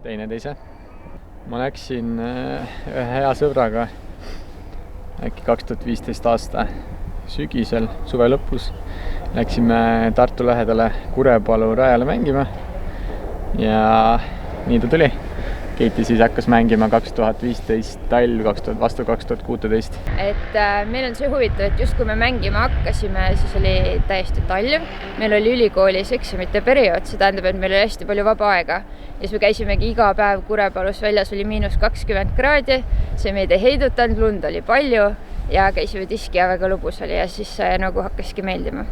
teineteise. Ma läksin ühe hea sõbraga äkki 2015 aasta sügisel, suve lõpus. Läksime Tartu lähedale Kurepalu rajale mängima ja nii ta tuli. Keiti siis hakkas mängima 2015 talv, vastu 2016. Meil on see huvitav, et just kui me mängima hakkasime, siis oli täiesti talv. Meil oli ülikoolis eksamite periood, see tähendab, et meil oli hästi palju vaba aega. Ja siis me käisimegi iga päev Kurepalus, väljas oli -20 kraadi, see meid ei heidutanud, lund oli palju ja käisime diski ja väga lõbus oli ja siis nagu hakkaski meeldima.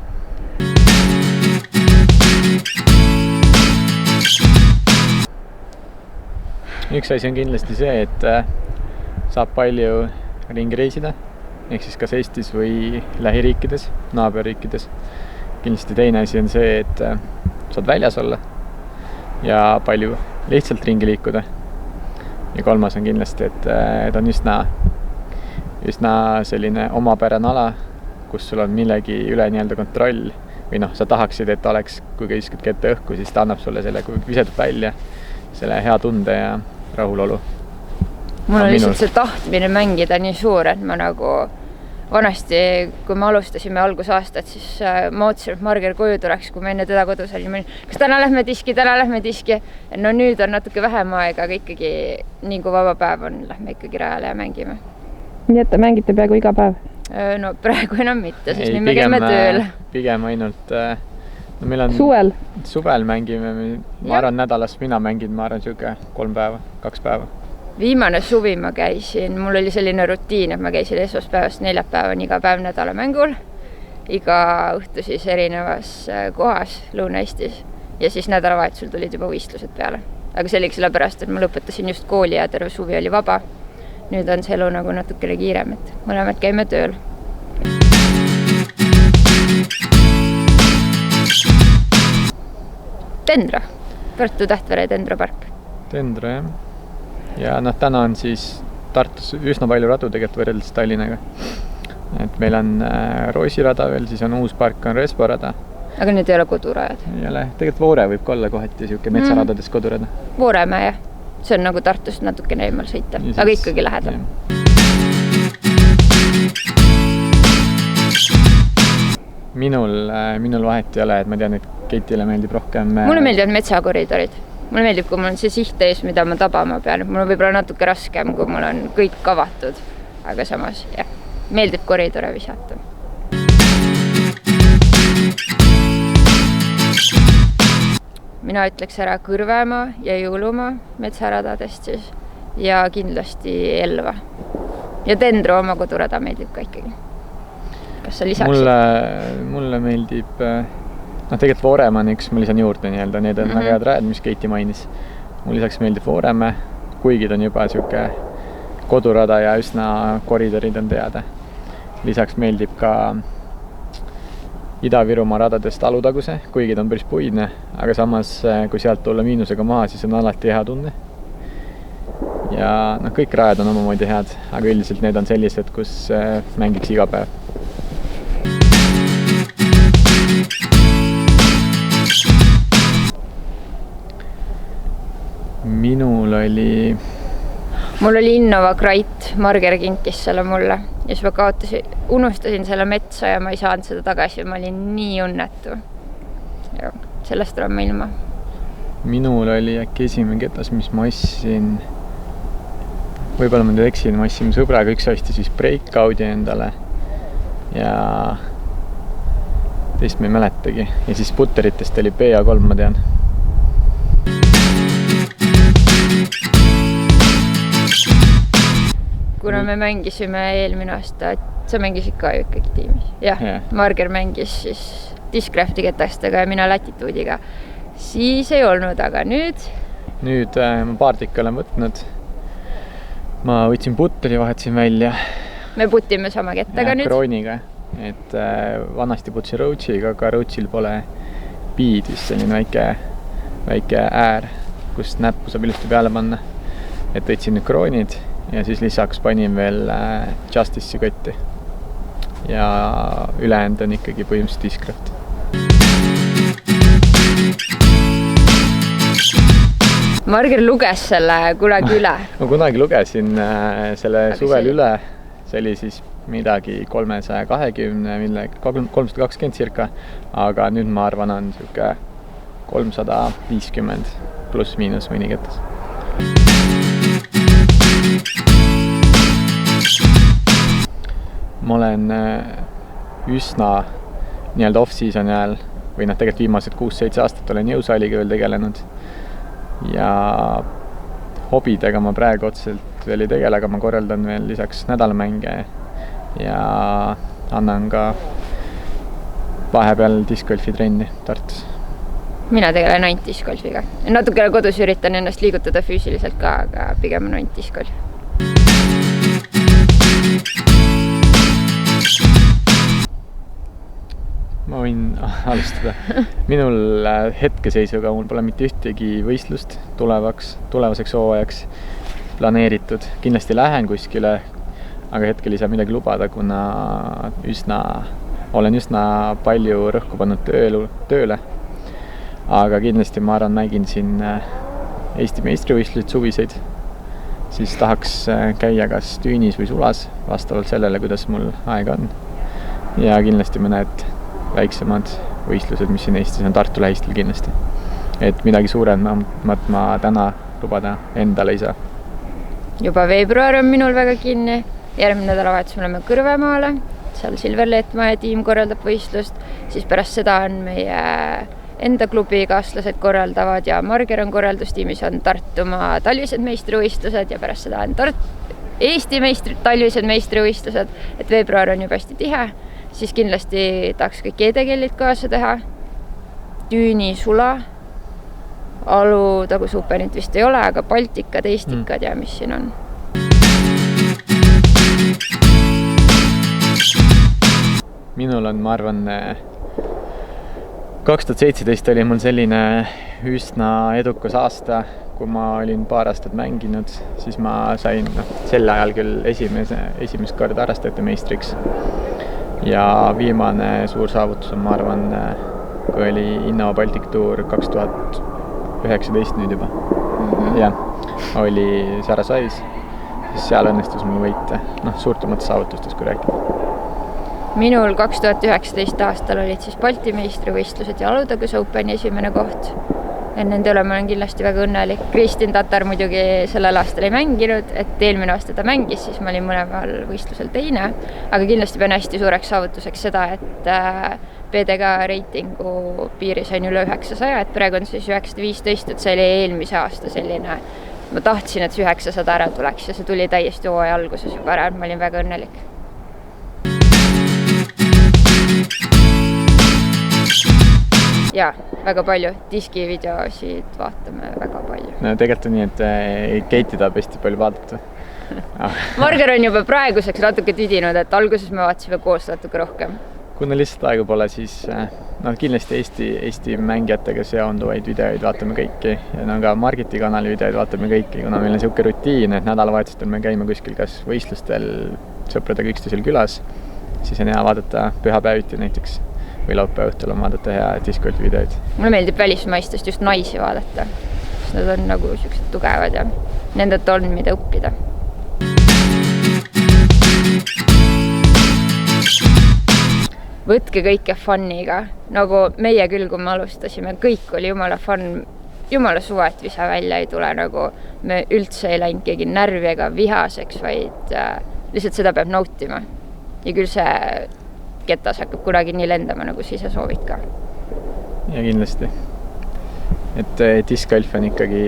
Üks asi on kindlasti see, et saab palju ringi reisida, ehk siis kas Eestis või lähiriikides, naaberriikides. Kindlasti teine asi on see, et saad väljas olla ja palju lihtsalt ringi liikuda. Ja kolmas on kindlasti, et on üsna selline omapärane ala, kus sul on millegi üle nii-öelda kontroll või sa tahaksid, et oleks, kui viskad kätte õhku, siis ta annab sulle selle, kui visedab välja selle hea tunde ja rahulolu. Mul on lihtsalt see tahtmine mängida nii suur, et ma nagu vanasti, kui me alustasime algusaastat, siis ma ootasin, et Marger koju tuleks, kui me enne teda kodus olime. Kas täna lähme diski? No nüüd on natuke vähem aega, aga ikkagi nii kui vaba päev on, lähme ikkagi rajale ja mängime. Nii et te mängite peaaegu iga päev? No praegu enam mitte, sest nii me käime tööl. Pigem ainult meil on suvel mängime, ma arvan nädalas mina mängin, ma arvan 3 päeva, 2 päeva. Viimane suvi ma käisin, mul oli selline rutiin, et ma käisin esmaspäevast neljapäevani iga päev nädalamängul, iga õhtu siis erinevas kohas Lõuna-Eestis ja siis nädalavahetusel tulid juba võistlused peale. Aga see oli sellepärast, et ma lõpetasin just kooli ja terve suvi oli vaba. Nüüd on see elu nagu natukene kiirem, et mõlemad käime tööl. Dendro, Tartu Tähtvere Dendropark. Dendro, jah. Ja täna on siis Tartus üsna palju radu tegelikult võrreldes Tallinnaga. Et meil on Roosirada veel, siis on uus park, on Resparada. Aga need ei ole kodurajad? Ei ole, tegelikult Voore võib ka olla kohati siuke metsaradades kodurada. Vooremäe, jah. See on nagu Tartust natukene eemal sõita, aga ikkagi lähedal. Minul vahet ei ole, et ma tean, et Keitile meeldib rohkem... Mulle meeldivad metsakoridorid. Mulle meeldib, kui mul on see siht ees, mida ma tabama pean. Mul on võib-olla natuke raskem, kui mul on kõik kavatud. Aga samas, jah, meeldib koridore visata. Mina ütleks ära Kõrvemaa ja Jõulumaa metsaradadest siis ja kindlasti Elva. Ja Dendro oma kodurada meeldib ka ikkagi. Kas sa lisaksid? Mulle meeldib... tegelikult Vooremaa on üks, ma lisan juurde nii-öelda, need on väga head rajad, mis Keiti mainis. Mul lisaks meeldib Vooremäe, kuigi ta on juba siuke kodurada ja üsna koridorid on teada. Lisaks meeldib ka Ida-Virumaa radadest Alutaguse, kuigi ta on päris puidne, aga samas kui sealt tulla miinusega maha, siis on alati hea tunne. Ja kõik rajad on omamoodi head, aga üldiselt need on sellised, kus mängiks iga päev. Mul oli Innova Krait, Marger kinkis selle mulle ja siis ma unustasin selle metsa ja ma ei saanud seda tagasi, ma olin nii õnnetu. Ja sellest olen ma ilma. Minul oli äkki esimene ketas, mis ma ostsin, võib-olla ma eksin, ma ostsin sõbraga, üks osti siis Breakoudi endale ja teist ma ei mäletagi ja siis Butteritest oli PA3, ma tean. Kuna me mängisime eelmine aasta, sa mängisid ka ju ikkagi tiimis. Jah, Marger mängis siis Discrafti ketastega ja mina Latituudiga. Siis ei olnud, aga nüüd? Nüüd ma paar tükki olen võtnud. Ma võtsin Butteri, vahetasin välja. Me putime sama kettaga nüüd? Krooniga. Et vanasti putsin Roachiga, aga Roachil pole piid, vist selline väike äär, kust näppu saab ilusti peale panna. Et võtsin nüüd kroonid ja siis lisaks panin veel Justice'i kotti. Ja ülejäänud on ikkagi põhimõtteliselt Discraft. Marger luges selle kunagi üle. Ma kunagi lugesin selle Aga suvel see- üle, see oli siis midagi 320, 320 circa, aga nüüd ma arvan on siuke 350 pluss miinus mõni kätes. Ma olen üsna nii-öelda off-season ajal või tegelikult viimased 6-7 aastat olen jõusaaliga veel tegelenud ja hobidega ma praegu otseselt veel ei tegele, aga ma korraldan veel lisaks nädalamänge ja annan ka vahepeal discgolfi trenni Tartus. Mina tegelen ainult discgolfiga. Natukene kodus üritan ennast liigutada füüsiliselt ka, aga pigem on ainult discgolf. Ma võin alustada. Minul hetkeseisuga mul pole mitte ühtegi võistlust tulevaseks hooajaks planeeritud. Kindlasti lähen kuskile, aga hetkel ei saa midagi lubada, kuna olen üsna palju rõhku pannud tööle. Aga kindlasti ma arvan, nägin siin Eesti meistrivõistlusid suviseid, siis tahaks käia kas tüünis või sulas, vastavalt sellele, kuidas mul aega on. Ja kindlasti mõned väiksemad võistlused, mis siin Eestis on Tartu lähistel kindlasti. Et midagi suuremat ma täna lubada endale ei saa. Juba veebruar on minul väga kinni. Järgmine nädalavahetus me oleme Kõrvemaale. Seal Silverleetmaa tiim korraldab võistlust. Siis pärast seda on meie enda klubi kaaslased korraldavad ja Marger on korraldustiimis, on Tartumaa talvised meistrivõistlused ja pärast seda on Eesti talvised meistrivõistlused. Et veebruar on juba hästi tihe. Siis kindlasti tahaks kõik edekellid kaasa teha. Tüüni, sula, Alutaguse Openit vist ei ole, aga Baltikad, Eestikad ja mis siin on. Minul on, ma arvan, 2017 oli mul selline üsna edukas aasta, kui ma olin paar aastat mänginud, siis ma sain sel ajal küll esimest korda harrastajate meistriks. Ja viimane suur saavutus on, ma arvan, kui oli Innova Baltic Tour 2019 nüüd juba. Ja oli Sarasais, siis seal õnnestus mul võita, suurtamates saavutustes, kui rääkida. Minul 2019 aastal olid siis Balti meistrivõistlused ja Alutaguse Openi esimene koht. Nende üle ma olen kindlasti väga õnnelik. Kristin Tatar muidugi sellel aastal ei mänginud, et eelmine aasta ta mängis, siis ma olin mõlemal võistlusel teine. Aga kindlasti pean hästi suureks saavutuseks seda, et PDK reitingu piiri sain üle 900, et praegu on siis 915, et see oli eelmise aasta selline. Ma tahtsin, et see 900 ära tuleks ja see tuli täiesti hooaja alguses juba ära, ma olin väga õnnelik. Jaa, väga palju. Diskivideosid vaatame väga palju. No tegelikult on nii, et Keiti tahab hästi palju vaadata. Marger on juba praeguseks natuke tüdinud, et alguses me vaatasime koos natuke rohkem. Kuna lihtsalt aega pole, siis kindlasti Eesti mängijatega seonduvaid videoid vaatame kõiki ja ka Margiti kanali videoid vaatame kõiki, kuna meil on siuke rutiin, et nädalavahetustel me käime kuskil kas võistlustel sõpradega üksteisel külas, siis on hea vaadata pühapäeviti näiteks või laupäeva õhtul on vaadata hea discgolfi videoid. Mulle meeldib välismaistest just naisi vaadata, sest nad on nagu siuksed tugevad ja nendelt on mida õppida. Võtke kõike funniga, nagu meie küll, kui me alustasime, kõik oli jumala fun, jumala suva, et visa välja ei tule, nagu me üldse ei läinud keegi närvi ega vihaseks, vaid lihtsalt seda peab nautima. Ja küll see ketas hakkab kunagi nii lendama, nagu sa ise soovid ka. Ja kindlasti. Et discgolf on ikkagi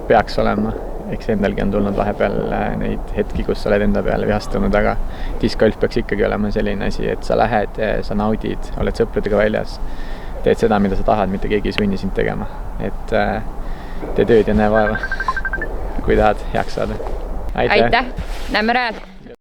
peaks olema. Eks endalgi on tulnud vahepeal neid hetki, kus sa oled enda peale vihastunud, aga discgolf peaks ikkagi olema selline asi, et sa lähed, sa naudid, oled sõpradega väljas, teed seda, mida sa tahad, mitte keegi ei sunni sind tegema. Et tee tööd ja näe vaeva, kui tahad heaks saada. Aitäh! Näeme rajal!